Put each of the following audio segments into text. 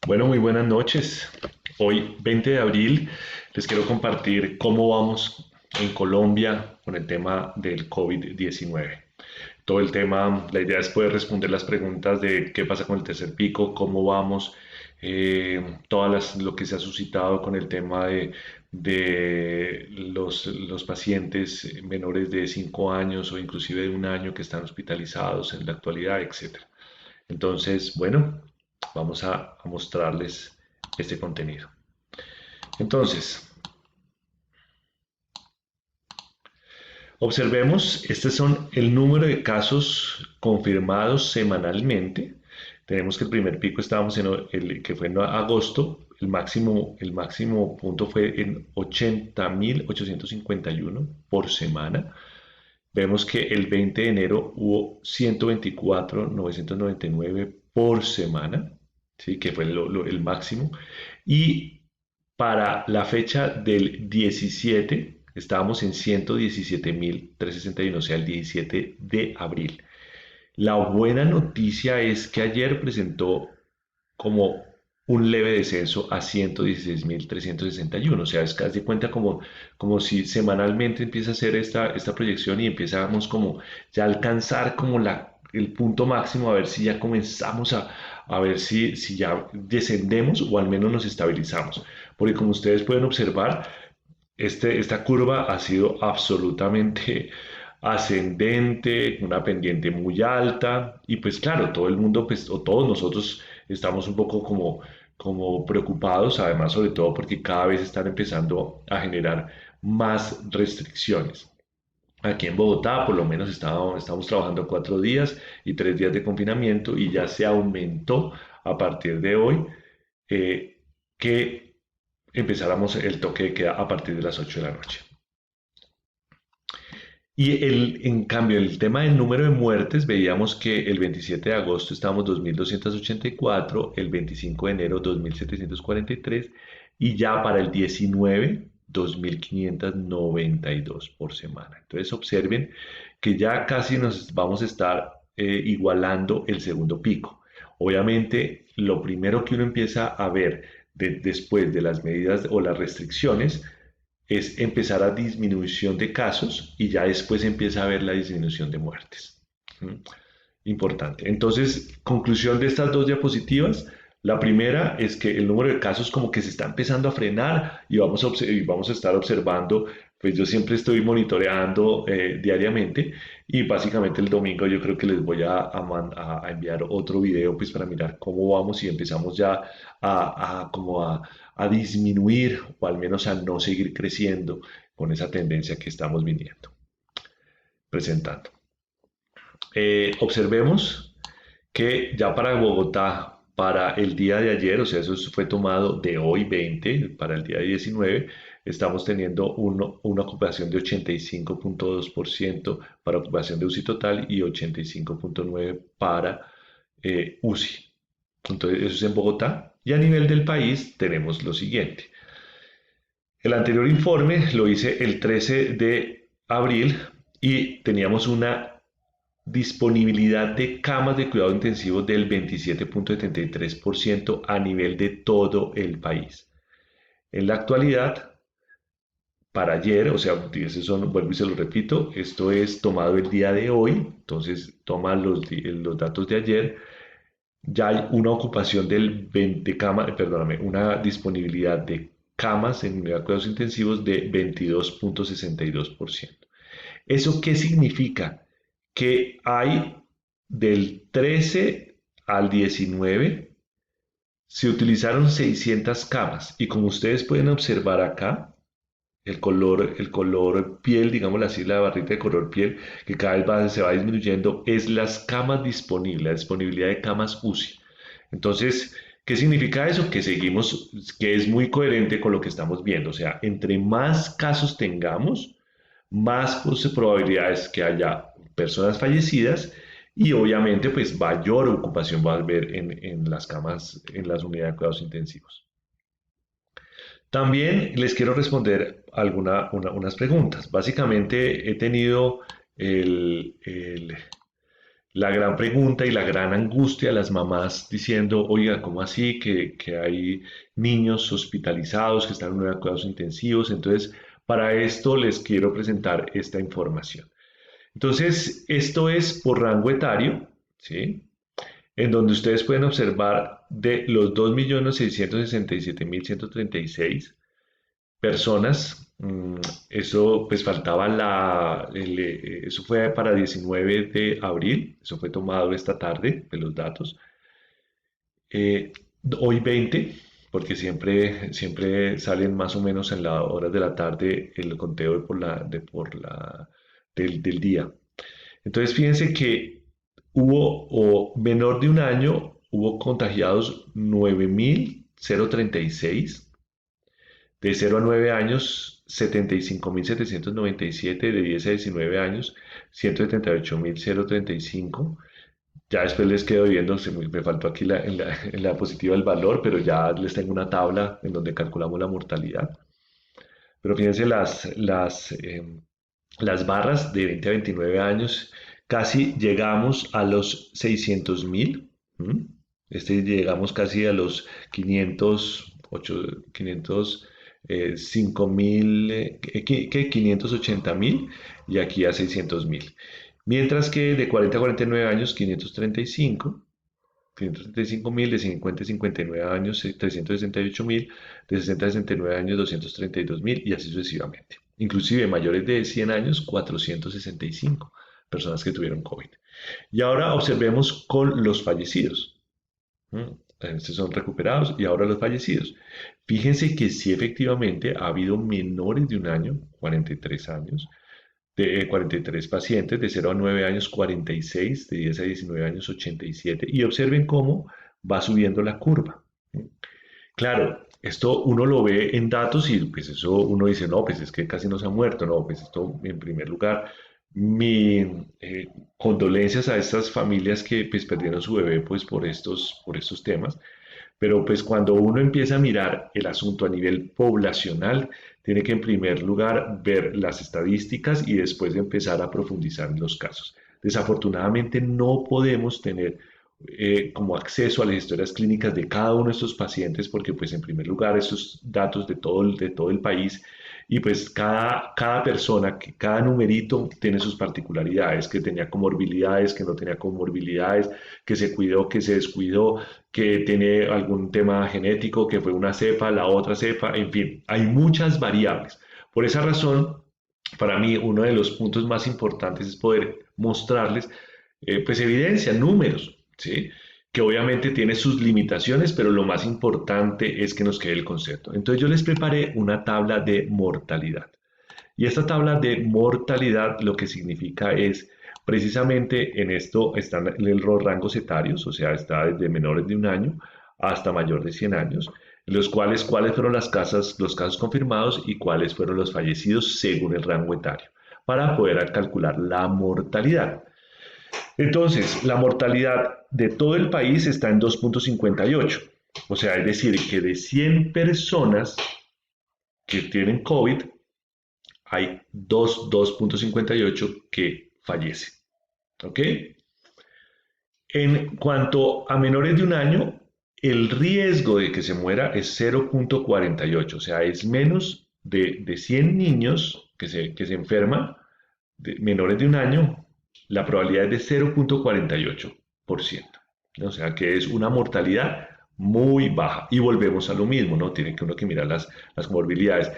Bueno, muy buenas noches. Hoy, 20 de abril, les quiero compartir cómo vamos en Colombia con el tema del COVID-19. Todo el tema, la idea es poder responder las preguntas de qué pasa con el tercer pico, cómo vamos, lo que se ha suscitado con el tema de los pacientes menores de 5 años o inclusive de 1 año que están hospitalizados en la actualidad, etcétera. Entonces, bueno, vamos a mostrarles este contenido. Entonces, observemos, este son el número de casos confirmados semanalmente. Tenemos que el primer pico estábamos en el que fue en agosto, el máximo punto fue en 80.851 por semana. Vemos que el 20 de enero hubo 124.999 por semana, ¿sí? Que fue el máximo. Y para la fecha del 17 estábamos en 117.361, o sea, el 17 de abril. La buena noticia es que ayer presentó como un leve descenso a 116.361, o sea, es casi de cuenta como si semanalmente empieza a hacer esta proyección y empezamos como ya a alcanzar como el punto máximo, a ver si ya comenzamos a ver si ya descendemos o al menos nos estabilizamos, porque como ustedes pueden observar, esta curva ha sido absolutamente ascendente, una pendiente muy alta y pues claro, todo el mundo, pues, o todos nosotros estamos un poco como preocupados, además sobre todo porque cada vez están empezando a generar más restricciones. Aquí en Bogotá, por lo menos estamos trabajando 4 días y 3 días de confinamiento y ya se aumentó a partir de hoy eh, que empezáramos el toque de queda a partir de las 8 de la noche. En cambio, el tema del número de muertes, veíamos que el 27 de agosto estábamos 2.284, el 25 de enero 2.743 y ya para el 19, 2.592 por semana. Entonces observen que ya casi nos vamos a estar igualando el segundo pico. Obviamente, lo primero que uno empieza a ver después de las medidas o las restricciones es empezar a disminución de casos y ya después empieza a ver la disminución de muertes. ¿Mm? Importante. Entonces, conclusión de estas dos diapositivas. La primera es que el número de casos como que se está empezando a frenar y vamos a estar observando, pues yo siempre estoy monitoreando diariamente y básicamente el domingo yo creo que les voy a enviar otro video pues para mirar cómo vamos y empezamos ya a disminuir o al menos a no seguir creciendo con esa tendencia que estamos viniendo, presentando. Observemos que ya para Bogotá, para el día de ayer, o sea, eso fue tomado de hoy 20, para el día 19, estamos teniendo una ocupación de 85.2% para ocupación de UCI total y 85.9% para UCI. Entonces, eso es en Bogotá. Y a nivel del país tenemos lo siguiente. El anterior informe lo hice el 13 de abril y teníamos una disponibilidad de camas de cuidado intensivo del 27.73% a nivel de todo el país. En la actualidad, para ayer, o sea, vuelvo y se lo repito, esto es tomado el día de hoy, entonces toma los datos de ayer, ya hay una ocupación del 20 camas, perdóname, una disponibilidad de camas en unidad de cuidados intensivos de 22.62%. ¿Eso qué significa? Que hay del 13 al 19 se utilizaron 600 camas y como ustedes pueden observar acá, el color piel, digámoslo así, la barrita de color piel, que cada vez se va disminuyendo, es las camas disponibles, la disponibilidad de camas UCI. Entonces, ¿qué significa eso? Que seguimos, que es muy coherente con lo que estamos viendo. O sea, entre más casos tengamos, más probabilidades que haya personas fallecidas y obviamente pues mayor ocupación va a haber en las camas, en las unidades de cuidados intensivos. También les quiero responder unas preguntas. Básicamente he tenido el, el- la gran pregunta y la gran angustia de las mamás diciendo, oiga, ¿cómo así que hay niños hospitalizados que están en cuidados intensivos? Entonces, para esto les quiero presentar esta información. Entonces, esto es por rango etario, ¿sí? En donde ustedes pueden observar de los 2.667.136 personas, eso pues faltaba eso fue para 19 de abril, eso fue tomado esta tarde de los datos. Eh, Hoy 20, porque siempre salen más o menos en las horas de la tarde el conteo del día. Entonces fíjense que o menor de un año, hubo contagiados 9.036, de 0 a 9 años 75.797, de 10 a 19 años 178.035. Ya después les quedo viendo, me faltó aquí en la diapositiva el valor, pero ya les tengo una tabla en donde calculamos la mortalidad. Pero fíjense las barras de 20 a 29 años, casi llegamos a los 600.000. Llegamos casi a los 5.000, ¿qué? 580.000 y aquí a 600.000. Mientras que de 40 a 49 años, 535.000, de 50 a 59 años, 368.000, de 60 a 69 años, 232.000 y así sucesivamente. Inclusive mayores de 100 años, 465 personas que tuvieron COVID. Y ahora observemos con los fallecidos. Estos son recuperados y ahora los fallecidos. Fíjense que sí efectivamente ha habido menores de un año, 43 años, de 43 pacientes, de 0 a 9 años 46, de 10 a 19 años 87, y observen cómo va subiendo la curva. Claro, esto uno lo ve en datos y pues eso uno dice, no, pues es que casi no se ha muerto, no, pues esto en primer lugar, mi condolencias a estas familias que pues perdieron su bebé pues por estos temas, pero pues cuando uno empieza a mirar el asunto a nivel poblacional, tiene que en primer lugar ver las estadísticas y después empezar a profundizar en los casos. Desafortunadamente no podemos tener como acceso a las historias clínicas de cada uno de estos pacientes porque pues en primer lugar estos datos de todo el país y pues cada persona, cada numerito tiene sus particularidades, que tenía comorbilidades, que no tenía comorbilidades, que se cuidó, que se descuidó, que tiene algún tema genético, que fue una cepa, la otra cepa, en fin, hay muchas variables. Por esa razón, para mí uno de los puntos más importantes es poder mostrarles pues evidencia, números, ¿sí? Que obviamente tiene sus limitaciones, pero lo más importante es que nos quede el concepto. Entonces yo les preparé una tabla de mortalidad. Y esta tabla de mortalidad lo que significa es, precisamente en esto están los rangos etarios, o sea, está desde menores de un año hasta mayor de 100 años, en los cuales cuáles fueron los casos confirmados y cuáles fueron los fallecidos según el rango etario, para poder calcular la mortalidad. Entonces, la mortalidad de todo el país está en 2.58. O sea, es decir, que de 100 personas que tienen COVID, hay 2.58 que fallecen. ¿Ok? En cuanto a menores de un año, el riesgo de que se muera es 0.48. O sea, es menos de 100 niños que se enferman, menores de un año, la probabilidad es de 0.48%. O sea que es una mortalidad muy baja. Y volvemos a lo mismo, ¿no? Tiene que uno que mirar las comorbilidades.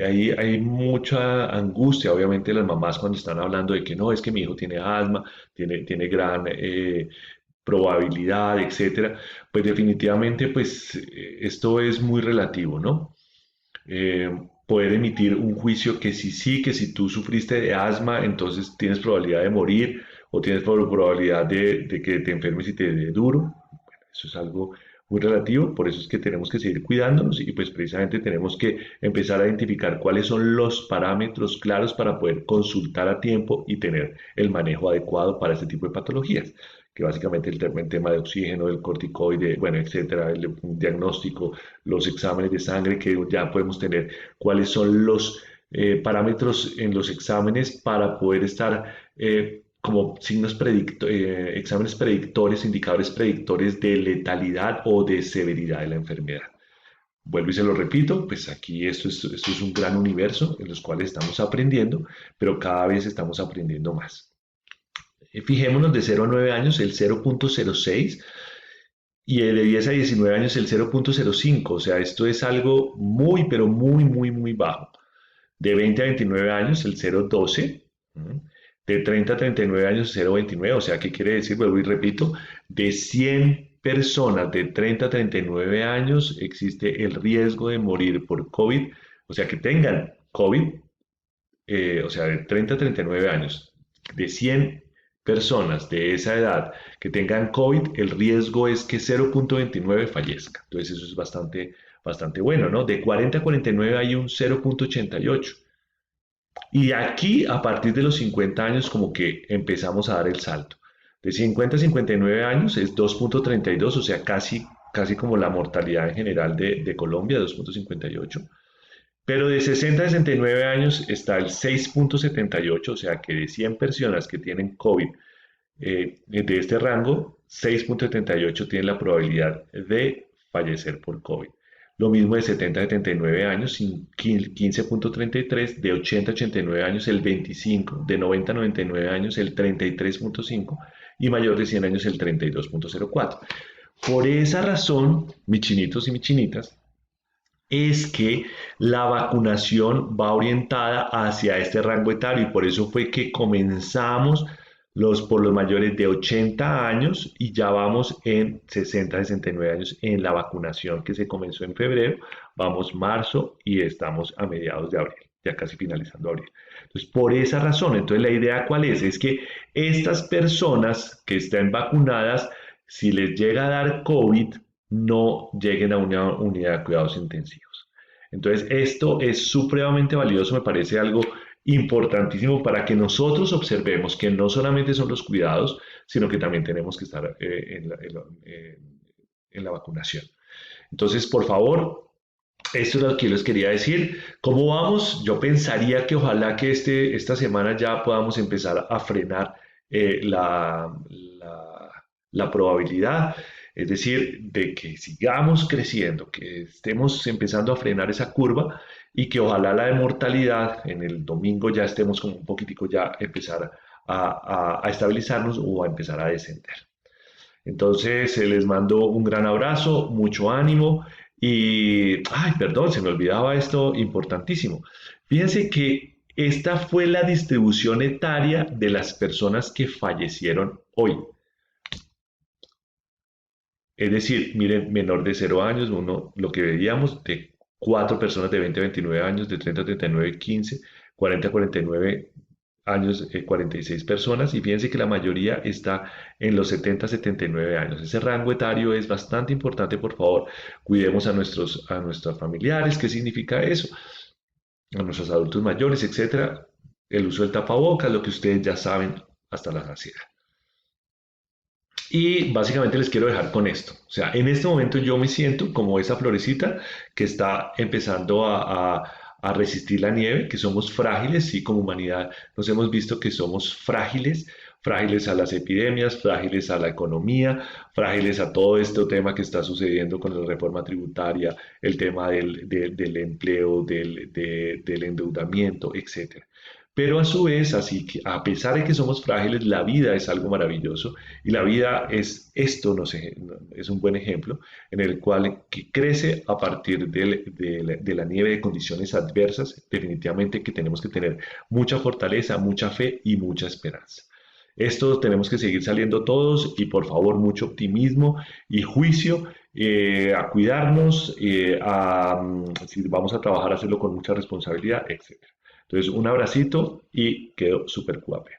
Ahí hay mucha angustia, obviamente, las mamás cuando están hablando de que no, es que mi hijo tiene asma, tiene gran probabilidad, etcétera. Pues definitivamente, pues esto es muy relativo, ¿no? Poder emitir un juicio que si sí, que si tú sufriste de asma, entonces tienes probabilidad de morir o tienes probabilidad de que te enfermes y te dé duro. Bueno, eso es algo muy relativo, por eso es que tenemos que seguir cuidándonos y pues precisamente tenemos que empezar a identificar cuáles son los parámetros claros para poder consultar a tiempo y tener el manejo adecuado para este tipo de patologías, que básicamente el tema de oxígeno, el corticoide, bueno, etcétera, el diagnóstico, los exámenes de sangre que ya podemos tener, cuáles son los parámetros en los exámenes para poder estar como exámenes predictores, indicadores predictores de letalidad o de severidad de la enfermedad. Vuelvo y se lo repito, pues aquí esto es un gran universo en los cuales estamos aprendiendo, pero cada vez estamos aprendiendo más. Fijémonos de 0 a 9 años el 0.06 y de 10 a 19 años el 0.05, o sea, esto es algo muy, pero muy, muy, muy bajo. De 20 a 29 años el 0.12, de 30 a 39 años 0.29, o sea, ¿qué quiere decir? Vuelvo y repito, de 100 personas de 30 a 39 años existe el riesgo de morir por COVID, o sea, que tengan COVID, o sea, de 30 a 39 años, de 100 personas de esa edad que tengan COVID, el riesgo es que 0.29 fallezca. Entonces eso es bastante, bastante bueno, ¿no? De 40 a 49 hay un 0.88. Y aquí, a partir de los 50 años, como que empezamos a dar el salto. De 50 a 59 años es 2.32, o sea, casi, casi como la mortalidad en general de Colombia, 2.58. Pero de 60 a 69 años está el 6.78, o sea que de 100 personas que tienen COVID de este rango, 6.78 tienen la probabilidad de fallecer por COVID. Lo mismo de 70 a 79 años, 15.33, de 80 a 89 años el 25, de 90 a 99 años el 33.5 y mayor de 100 años el 32.04. Por esa razón, mis chinitos y mis chinitas, es que la vacunación va orientada hacia este rango etario y por eso fue que comenzamos por los mayores de 80 años y ya vamos en 60, 69 años en la vacunación que se comenzó en febrero, vamos marzo y estamos a mediados de abril, ya casi finalizando abril. Entonces, por esa razón, entonces la idea cuál es que estas personas que estén vacunadas, si les llega a dar COVID, no lleguen a una unidad de cuidados intensivos. Entonces, esto es supremamente valioso, me parece algo importantísimo para que nosotros observemos que no solamente son los cuidados, sino que también tenemos que estar en la vacunación. Entonces, por favor, esto es lo que les quería decir. ¿Cómo vamos? Yo pensaría que ojalá que esta semana ya podamos empezar a frenar la probabilidad, es decir, de que sigamos creciendo, que estemos empezando a frenar esa curva y que ojalá la de mortalidad en el domingo ya estemos como un poquitico ya empezar a estabilizarnos o a empezar a descender. Entonces, les mando un gran abrazo, mucho ánimo y, ay, perdón, se me olvidaba esto importantísimo. Fíjense que esta fue la distribución etaria de las personas que fallecieron hoy. Es decir, miren, menor de 0 años, lo que veíamos, de 4 personas de 20 a 29 años, de 30 a 39, 15, 40 a 49 años, 46 personas, y fíjense que la mayoría está en los 70 a 79 años. Ese rango etario es bastante importante, por favor, cuidemos a nuestros familiares. ¿Qué significa eso? A nuestros adultos mayores, etcétera. El uso del tapabocas, lo que ustedes ya saben hasta la saciedad. Y básicamente les quiero dejar con esto. O sea, en este momento yo me siento como esa florecita que está empezando a resistir la nieve, que somos frágiles, sí, como humanidad nos hemos visto que somos frágiles, frágiles a las epidemias, frágiles a la economía, frágiles a todo este tema que está sucediendo con la reforma tributaria, el tema del empleo, del endeudamiento, etcétera. Pero a su vez, así que a pesar de que somos frágiles, la vida es algo maravilloso y la vida es esto, no sé, es un buen ejemplo en el cual que crece a partir de la nieve de condiciones adversas. Definitivamente que tenemos que tener mucha fortaleza, mucha fe y mucha esperanza. Esto tenemos que seguir saliendo todos y por favor mucho optimismo y juicio, a cuidarnos, si vamos a trabajar, hacerlo con mucha responsabilidad, etc. Entonces, un abracito y quedo súper guapo.